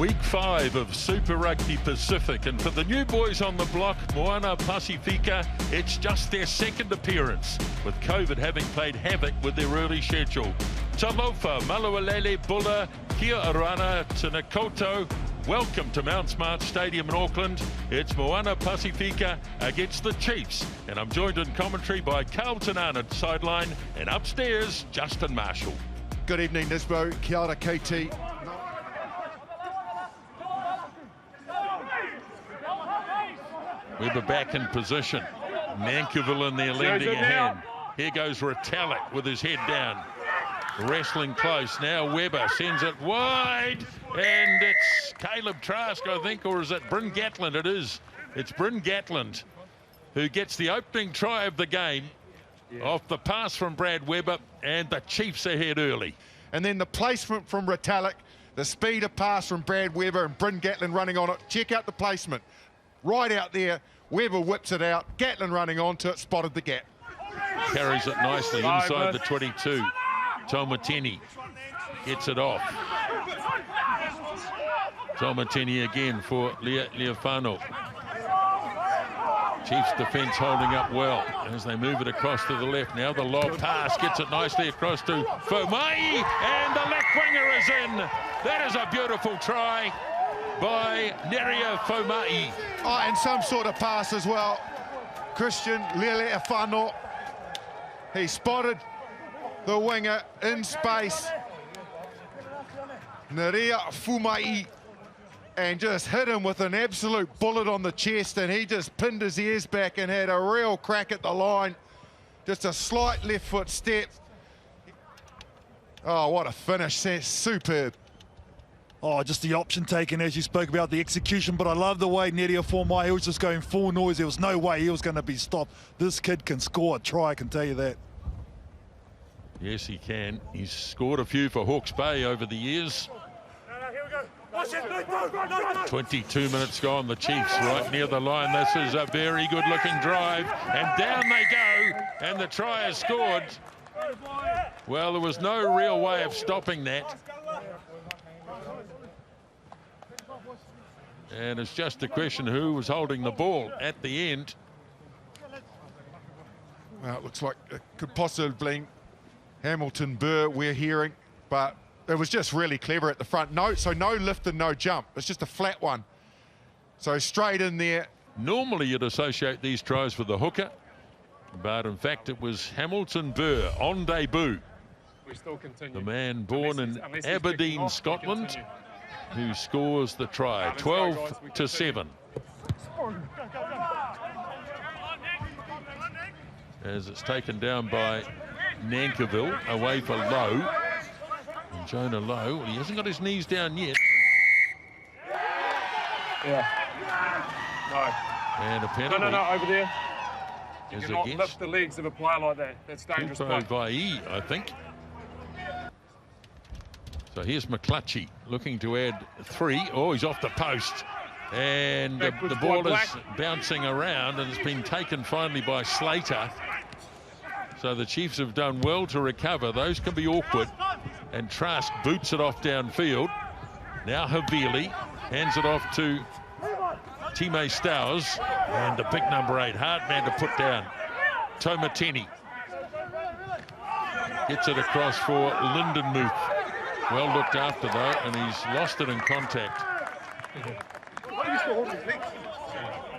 Week 5 of Super Rugby Pacific, and for the new boys on the block, Moana Pasifika, it's just their second appearance, with COVID having played havoc with their early schedule. Talofa, Malualele, Bulla, Kia Arana, Tanakoto, welcome to Mount Smart Stadium in Auckland. It's Moana Pasifika against the Chiefs, and I'm joined in commentary by Carlton Arnott sideline, and upstairs, Justin Marshall. Good evening, Nisbo. Kia ora KT. Weber back in position. Nankivell in there lending a hand. Here goes Retallick with his head down. Wrestling close. Now Weber sends it wide. And it's Caleb Trask, I think, or is it Bryn Gatland? It is. It's Bryn Gatland who gets the opening try of the game off the pass from Brad Weber, and the Chiefs ahead early. And then the placement from Retallick, the speed of pass from Brad Weber and Bryn Gatland running on it. Check out the placement. Right out there, Weber whips it out, Gatland running onto it, spotted the gap. Carries it nicely inside the 22. Tomatini gets it off. Tomatini again for Leofano. Chiefs defence holding up well as they move it across to the left. Now the lob pass gets it nicely across to Fomai, and the left winger is in. That is a beautiful try by Neria Fomai. Oh, and some sort of pass as well. Christian Leofano. He spotted the winger in space. Neria Fomai. And just hit him with an absolute bullet on the chest, and he just pinned his ears back and had a real crack at the line. Just a slight left foot step. Oh, what a finish. Superb. Oh, just the option taken, as you spoke about, the execution, but I love the way Neria Fomai, he was just going full noise. There was no way he was going to be stopped. This kid can score a try, I can tell you that. Yes, he can. He's scored a few for Hawke's Bay over the years. 22 minutes gone, the Chiefs right near the line. This is a very good looking drive, and down they go, and the try is scored. Well, there was no real way of stopping that. And it's just a question who was holding the ball at the end. Well, it looks like it could possibly be Hamilton Burr, we're hearing, but it was just really clever at the front. No lift and no jump. It's just a flat one. So straight in there. Normally you'd associate these tries with the hooker, but in fact it was Hamilton Burr on debut. We still continue. The man born in Aberdeen, Scotland, who scores the try. 12-7. As it's taken down by Nankivell, away for Lowe. And Jonah Lowe, well, he hasn't got his knees down yet. Yeah. No. And a penalty. No, over there. You is cannot against lift the legs of a player like that. That's dangerous play. Vai, I think. So here's McClutchy looking to add 3. Oh, he's off the post. And the ball is bouncing around, and it's been taken finally by Slater. So the Chiefs have done well to recover. Those can be awkward. And Trask boots it off downfield. Now Havili hands it off to Time Stowers. And the big number 8, hard man to put down. Tomatini gets it across for Lindenmuth. Well looked after though, and he's lost it in contact.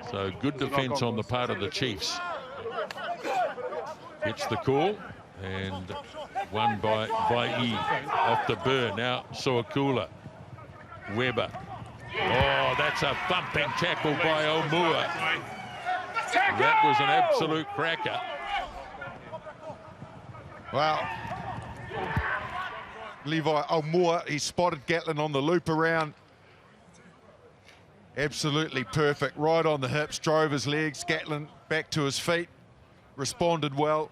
So good defence on the part of the Chiefs. Gets the call, and won by Vai off the Burr. Now Soakula. Weber. Oh, that's a bumping tackle by Omua. That was an absolute cracker. Wow. Levi Omua, he spotted Gatland on the loop around. Absolutely perfect, right on the hips, drove his legs, Gatland back to his feet, responded well,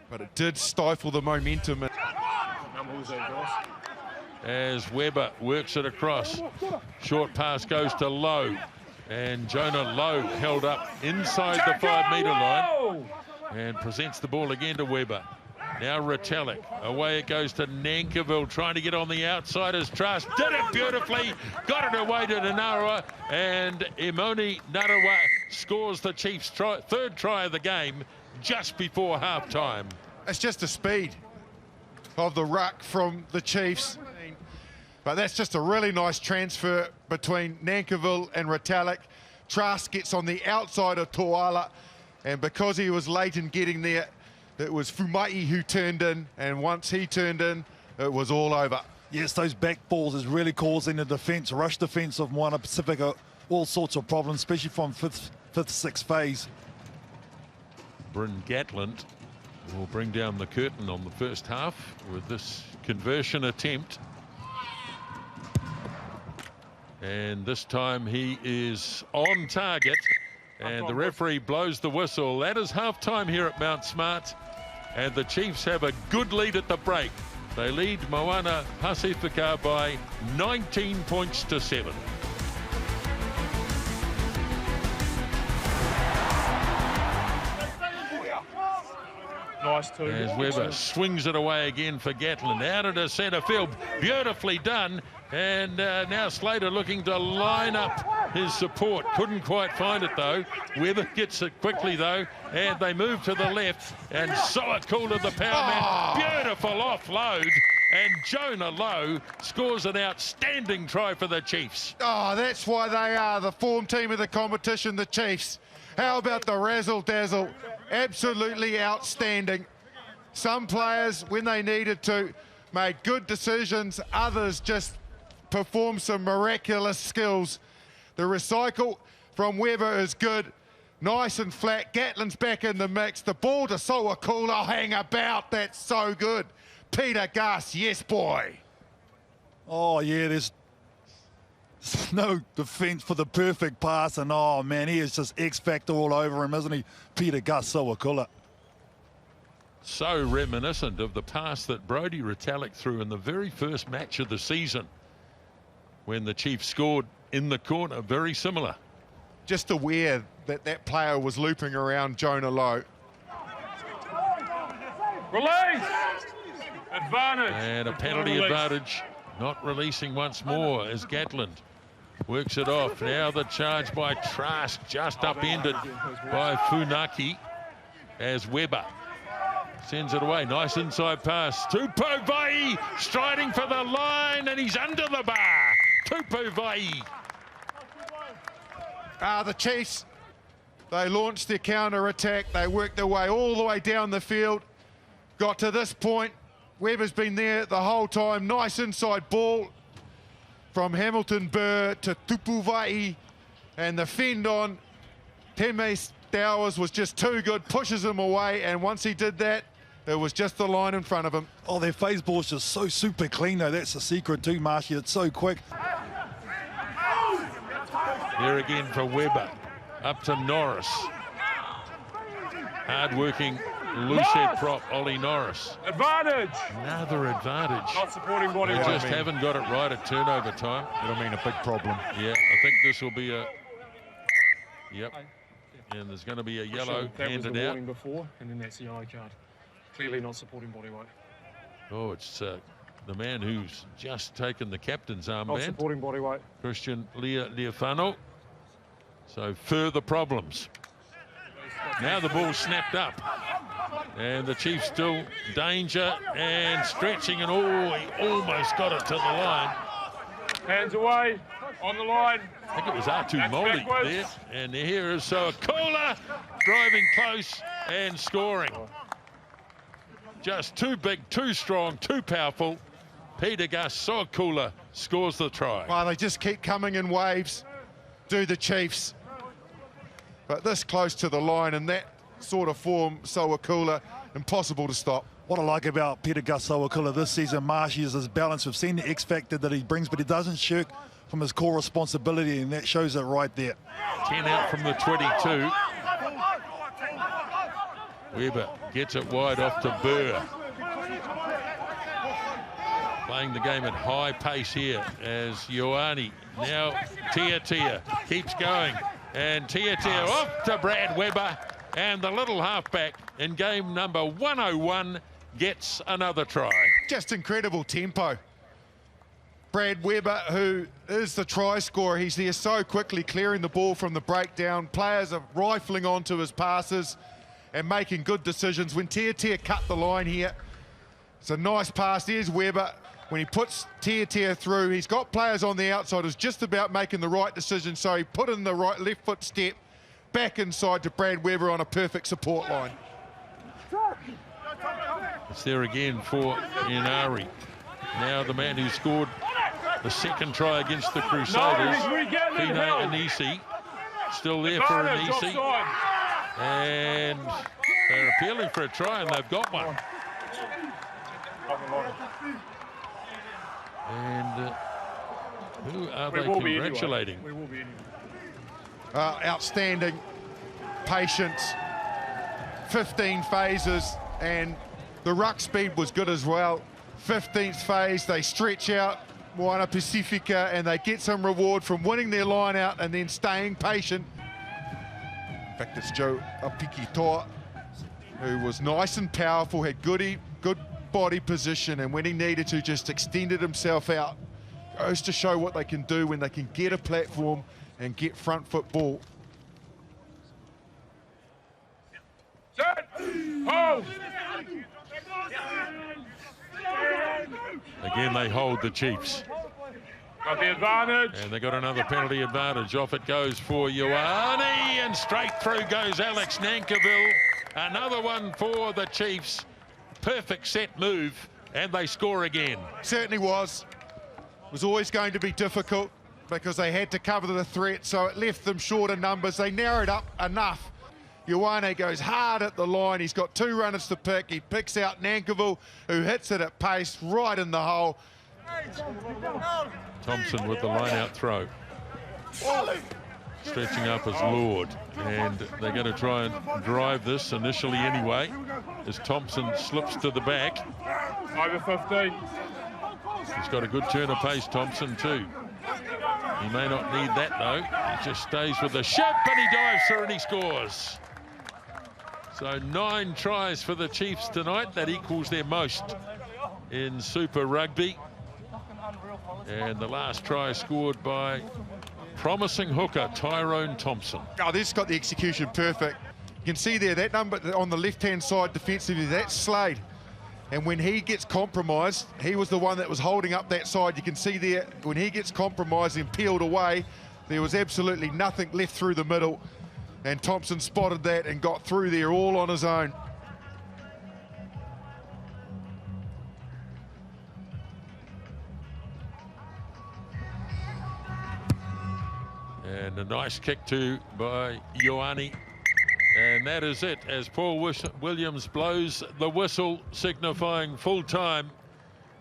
but it did stifle the momentum. As Weber works it across, short pass goes to Lowe, and Jonah Lowe held up inside the 5 metre line and presents the ball again to Weber. Now Retallick. Away it goes to Nankerville, trying to get on the outside as Trask did it beautifully. Got it away to Narawa, and Imoni Narawa scores the Chiefs' third try of the game just before half-time. It's just the speed of the ruck from the Chiefs. But that's just a really nice transfer between Nankerville and Retallick. Trask gets on the outside of Toala, and because he was late in getting there, it was Fumai who turned in, and once he turned in, it was all over. Yes, those back balls is really causing the defence, rush defence of Moana Pasifika, all sorts of problems, especially from fifth, sixth phase. Bryn Gatland will bring down the curtain on the first half with this conversion attempt. And this time he is on target, and the referee blows the whistle. That is half-time here at Mount Smart, and the Chiefs have a good lead at the break. They lead Moana Pasifika by 19 points to 7. Nice too. As Webber swings it away again for Gatland. Out into centre field. Beautifully done. And now Slater looking to line up his support. Couldn't quite find it though. Webber gets it quickly though. And they move to the left. And Soakula, the power man. Beautiful offload. And Jonah Lowe scores an outstanding try for the Chiefs. Oh, that's why they are the form team of the competition, the Chiefs. How about the razzle-dazzle? Absolutely outstanding. Some players, when they needed to, made good decisions. Others just performed some miraculous skills. The recycle from Weber is good. Nice and flat. Gatland's back in the mix. The ball to Soakula, hang about. That's so good. Peter Gus, yes, boy. Oh, yeah, there's no defence for the perfect pass, and oh, man, he is just X-Factor all over him, isn't he? Peter Gus Soakula. So reminiscent of the pass that Brodie Retallick threw in the very first match of the season when the Chiefs scored in the corner. Very similar. Just aware that that player was looping around Jonah Lowe. Release! Advantage. And a penalty advantage. Not releasing once more as Gatland works it off. Now the charge by Trask, just upended by Funaki as Weber sends it away. Nice inside pass. Tupu Vai striding for the line, and he's under the bar. Tupu Vai. The Chiefs, they launched their counter-attack. They worked their way all the way down the field. Got to this point. Weber's been there the whole time. Nice inside ball from Hamilton Burr to Tupuvai, and the fend on Teme Stowers was just too good, pushes him away, and once he did that, it was just the line in front of him. Oh, their phase ball's just so super clean though. That's the secret too, Marshy. It's so quick. There again for Weber, up to Norris. Hard-working loose-head prop, Ollie Norris. Advantage. Another advantage. Not supporting body They weight. just haven't got it right at turnover time. It'll mean a big problem. Yeah, I think this will be a... Yep. And there's going to be a yellow That was the handed out. warning before, and then that's the yellow card. Clearly not supporting body weight. Oh, it's the man who's just taken the captain's Not armband, supporting body weight. Christian Leofano. So further problems. Now the ball snapped up. And the Chiefs still danger and stretching, and oh, he almost got it to the line. Hands away, on the line. I think it was R2 Molly backwards. there. And here is Soakula driving close and scoring. Just too big, too strong, too powerful. Peter Gus Soakula scores the try. Well, they just keep coming in waves, do the Chiefs. But this close to the line and that sort of form, Soakula, impossible to stop. What I like about Peter Gus Soakula this season, Marshy, is his balance. We've seen the X factor that he brings, but he doesn't shirk from his core responsibility, and that shows it right there. 10 out from the 22. Weber gets it wide off to Burr. Playing the game at high pace here as Ioane. Now Tia keeps going. And Tia off to Brad Weber. And the little halfback in game number 101 gets another try. Just incredible tempo. Brad Weber, who is the try scorer, he's there so quickly, clearing the ball from the breakdown. Players are rifling onto his passes and making good decisions. When Tia cut the line here, it's a nice pass. There's Weber. When he puts Tia through, he's got players on the outside who's just about making the right decision, so he put in the right left foot step, back inside to Brad Weber on a perfect support line. It's there again for Inari. Now the man who scored the second try against the Crusaders, Fine Anisi, still there for Anisi. And they're appealing for a try, and they've got one. And who are they congratulating? We will be anyway. Outstanding patience, 15 phases, and the ruck speed was good as well. 15th phase, they stretch out Moana Pasifika and they get some reward from winning their line out and then staying patient. In fact, it's Joe Apikitoa, who was nice and powerful, had good body position, and when he needed to, just extended himself out. Goes to show what they can do when they can get a platform and get front foot ball. Set! Hold! Again, they hold the Chiefs. Got the advantage. And they got another penalty advantage. Off it goes for Ioane, and straight through goes Alex Nankivell. Another one for the Chiefs. Perfect set move, and they score again. Certainly was. It was always going to be difficult because they had to cover the threat, so it left them short of numbers. They narrowed up enough. Ioane goes hard at the line. He's got 2 runners to pick. He picks out Nankivell, who hits it at pace right in the hole. Thompson with the line-out throw. Stretching up as Lord. And they're going to try and drive this initially anyway, as Thompson slips to the back. Over 15. He's got a good turn of pace, Thompson, too. He may not need that, though. He just stays with the ship, and he dives through and he scores. So 9 tries for the Chiefs tonight. That equals their most in Super Rugby. And the last try scored by promising hooker Tyrone Thompson. Oh, this got the execution perfect. You can see there, that number on the left-hand side defensively, that's Slade. And when he gets compromised, he was the one that was holding up that side. You can see there, when he gets compromised and peeled away, there was absolutely nothing left through the middle. And Thompson spotted that and got through there all on his own. And a nice kick too by Ioane. And that is it, as Paul Williams blows the whistle signifying full time.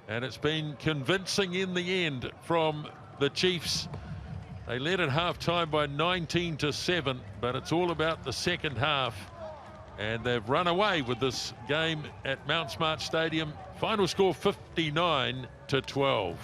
And it's been convincing in the end from the Chiefs. They led at half-time by 19-7, but it's all about the second half. And they've run away with this game at Mount Smart Stadium. Final score 59-12.